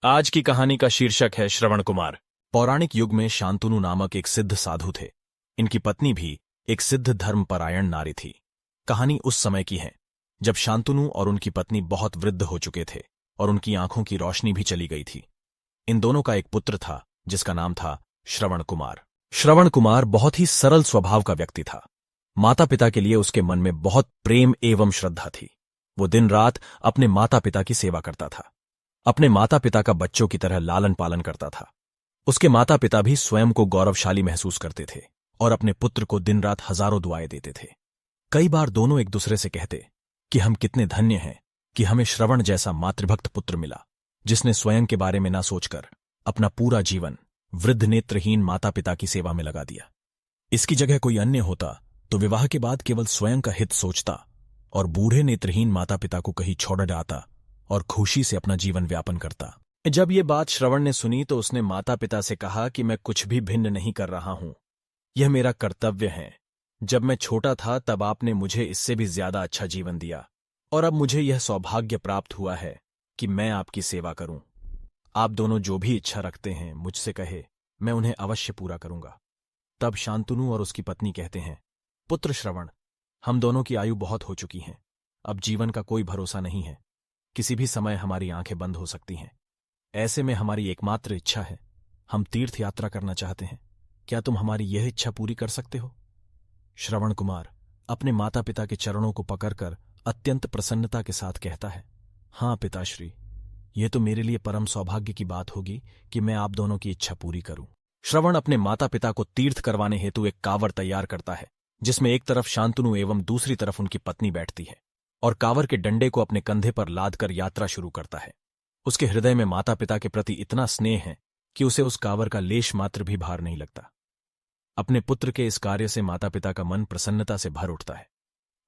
आज की कहानी का शीर्षक है श्रवण कुमार। पौराणिक युग में शांतनु नामक एक सिद्ध साधु थे। इनकी पत्नी भी एक सिद्ध धर्मपरायण नारी थी। कहानी उस समय की है जब शांतनु और उनकी पत्नी बहुत वृद्ध हो चुके थे और उनकी आंखों की रोशनी भी चली गई थी। इन दोनों का एक पुत्र था जिसका नाम था श्रवण कुमार। श्रवण कुमार बहुत ही सरल स्वभाव का व्यक्ति था। माता पिता के लिए उसके मन में बहुत प्रेम एवं श्रद्धा थी। वो दिन रात अपने माता पिता की सेवा करता था, अपने माता पिता का बच्चों की तरह लालन पालन करता था। उसके माता पिता भी स्वयं को गौरवशाली महसूस करते थे और अपने पुत्र को दिन रात हजारों दुआएं देते थे। कई बार दोनों एक दूसरे से कहते कि हम कितने धन्य हैं कि हमें श्रवण जैसा मातृभक्त पुत्र मिला, जिसने स्वयं के बारे में ना सोचकर अपना पूरा जीवन वृद्ध नेत्रहीन माता पिता की सेवा में लगा दिया। इसकी जगह कोई अन्य होता तो विवाह के बाद केवल स्वयं का हित सोचता और बूढ़े नेत्रहीन माता पिता को कहीं छोड़ जाता और खुशी से अपना जीवन व्यापन करता। जब ये बात श्रवण ने सुनी तो उसने माता पिता से कहा कि मैं कुछ भी भिन्न नहीं कर रहा हूं, यह मेरा कर्तव्य है। जब मैं छोटा था तब आपने मुझे इससे भी ज्यादा अच्छा जीवन दिया और अब मुझे यह सौभाग्य प्राप्त हुआ है कि मैं आपकी सेवा करूं। आप दोनों जो भी इच्छा रखते हैं मुझसे कहे, मैं उन्हें अवश्य पूरा करूंगा। तब शांतनु और उसकी पत्नी कहते हैं, पुत्र श्रवण, हम दोनों की आयु बहुत हो चुकी है, अब जीवन का कोई भरोसा नहीं है। किसी भी समय हमारी आंखें बंद हो सकती हैं। ऐसे में हमारी एकमात्र इच्छा है, हम तीर्थ यात्रा करना चाहते हैं। क्या तुम हमारी यह इच्छा पूरी कर सकते हो? श्रवण कुमार अपने माता पिता के चरणों को पकड़कर अत्यंत प्रसन्नता के साथ कहता है, हाँ पिताश्री, यह तो मेरे लिए परम सौभाग्य की बात होगी कि मैं आप दोनों की इच्छा पूरी करूं। श्रवण अपने माता पिता को तीर्थ करवाने हेतु एक कांवर तैयार करता है, जिसमें एक तरफ शांतनु एवं दूसरी तरफ उनकी पत्नी बैठती है और कांवर के डंडे को अपने कंधे पर लादकर यात्रा शुरू करता है। उसके हृदय में माता पिता के प्रति इतना स्नेह है कि उसे उस कांवर का लेश मात्र भी भार नहीं लगता। अपने पुत्र के इस कार्य से माता पिता का मन प्रसन्नता से भर उठता है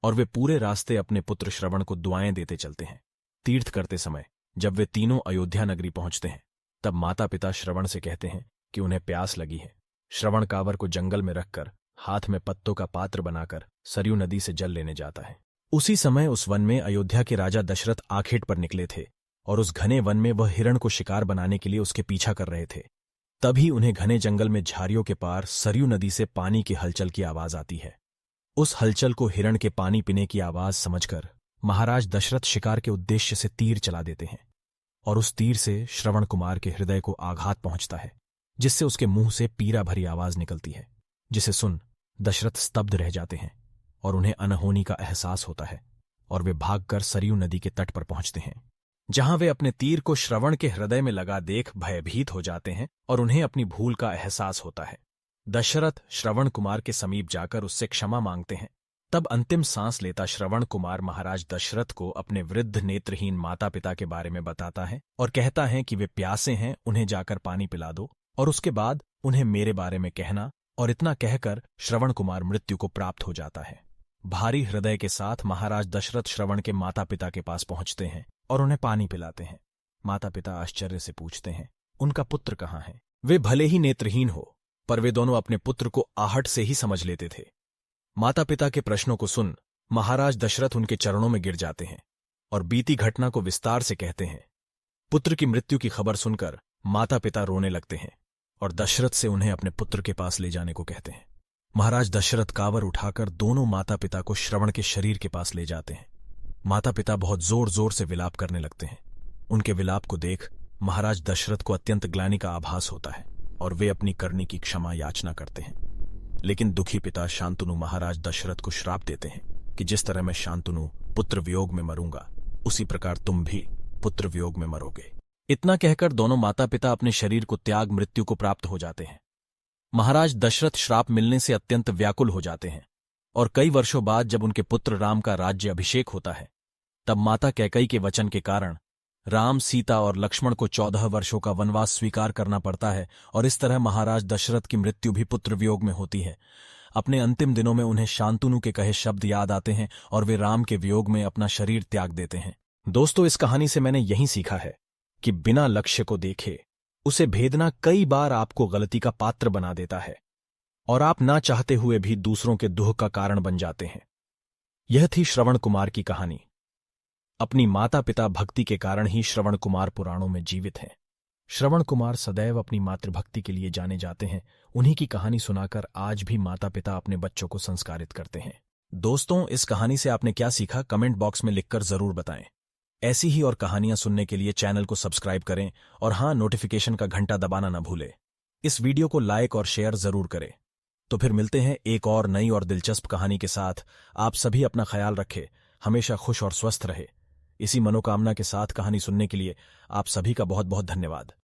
और वे पूरे रास्ते अपने पुत्र श्रवण को दुआएं देते चलते हैं। तीर्थ करते समय जब वे तीनों अयोध्या नगरी पहुंचते हैं तब माता पिता श्रवण से कहते हैं कि उन्हें प्यास लगी है। श्रवण कांवर को जंगल में रखकर हाथ में पत्तों का पात्र बनाकर सरयू नदी से जल लेने जाता है। उसी समय उस वन में अयोध्या के राजा दशरथ आखेट पर निकले थे और उस घने वन में वह हिरण को शिकार बनाने के लिए उसके पीछा कर रहे थे। तभी उन्हें घने जंगल में झाड़ियों के पार सरयू नदी से पानी की हलचल की आवाज आती है। उस हलचल को हिरण के पानी पीने की आवाज समझकर महाराज दशरथ शिकार के उद्देश्य से तीर चला देते हैं और उस तीर से श्रवण कुमार के हृदय को आघात पहुंचता है, जिससे उसके मुंह से पीड़ा भरी आवाज निकलती है, जिसे सुन दशरथ स्तब्ध रह जाते हैं और उन्हें अनहोनी का एहसास होता है और वे भागकर सरयू नदी के तट पर पहुंचते हैं, जहां वे अपने तीर को श्रवण के हृदय में लगा देख भयभीत हो जाते हैं और उन्हें अपनी भूल का एहसास होता है। दशरथ श्रवण कुमार के समीप जाकर उससे क्षमा मांगते हैं। तब अंतिम सांस लेता श्रवण कुमार महाराज दशरथ को अपने वृद्ध नेत्रहीन माता पिता के बारे में बताता है और कहता है कि वे प्यासे हैं, उन्हें जाकर पानी पिला दो और उसके बाद उन्हें मेरे बारे में कहना। और इतना कहकर श्रवण कुमार मृत्यु को प्राप्त हो जाता है। भारी हृदय के साथ महाराज दशरथ श्रवण के माता पिता के पास पहुंचते हैं और उन्हें पानी पिलाते हैं। माता पिता आश्चर्य से पूछते हैं, उनका पुत्र कहाँ है? वे भले ही नेत्रहीन हो, पर वे दोनों अपने पुत्र को आहट से ही समझ लेते थे। माता पिता के प्रश्नों को सुन महाराज दशरथ उनके चरणों में गिर जाते हैं और बीती घटना को विस्तार से कहते हैं। पुत्र की मृत्यु की खबर सुनकर माता पिता रोने लगते हैं और दशरथ से उन्हें अपने पुत्र के पास ले जाने को कहते हैं। महाराज दशरथ कांवर उठाकर दोनों माता पिता को श्रवण के शरीर के पास ले जाते हैं। माता पिता बहुत जोर जोर से विलाप करने लगते हैं। उनके विलाप को देख महाराज दशरथ को अत्यंत ग्लानि का आभास होता है और वे अपनी करनी की क्षमा याचना करते हैं। लेकिन दुखी पिता शांतनु महाराज दशरथ को श्राप देते हैं कि जिस तरह मैं शांतनु पुत्र वियोग में मरूंगा, उसी प्रकार तुम भी पुत्र वियोग में मरोगे। इतना कहकर दोनों माता पिता अपने शरीर को त्याग मृत्यु को प्राप्त हो जाते हैं। महाराज दशरथ श्राप मिलने से अत्यंत व्याकुल हो जाते हैं और कई वर्षों बाद जब उनके पुत्र राम का राज्य अभिषेक होता है तब माता कैकेयी के वचन के कारण राम, सीता और लक्ष्मण को 14 वर्षों का वनवास स्वीकार करना पड़ता है और इस तरह महाराज दशरथ की मृत्यु भी पुत्र वियोग में होती है। अपने अंतिम दिनों में उन्हें शांतनु के कहे शब्द याद आते हैं और वे राम के वियोग में अपना शरीर त्याग देते हैं। दोस्तों, इस कहानी से मैंने यही सीखा है कि बिना लक्ष्य को देखे उसे भेदना कई बार आपको गलती का पात्र बना देता है और आप ना चाहते हुए भी दूसरों के दुख का कारण बन जाते हैं। यह थी श्रवण कुमार की कहानी। अपनी माता पिता भक्ति के कारण ही श्रवण कुमार पुराणों में जीवित हैं। श्रवण कुमार सदैव अपनी मातृभक्ति के लिए जाने जाते हैं। उन्हीं की कहानी सुनाकर आज भी माता पिता अपने बच्चों को संस्कारित करते हैं। दोस्तों, इस कहानी से आपने क्या सीखा, कमेंट बॉक्स में लिखकर जरूर बताएं। ऐसी ही और कहानियां सुनने के लिए चैनल को सब्सक्राइब करें और हाँ, नोटिफिकेशन का घंटा दबाना न भूलें। इस वीडियो को लाइक और शेयर जरूर करें। तो फिर मिलते हैं एक और नई और दिलचस्प कहानी के साथ। आप सभी अपना ख्याल रखें, हमेशा खुश और स्वस्थ रहे। इसी मनोकामना के साथ कहानी सुनने के लिए आप सभी का बहुत बहुत धन्यवाद।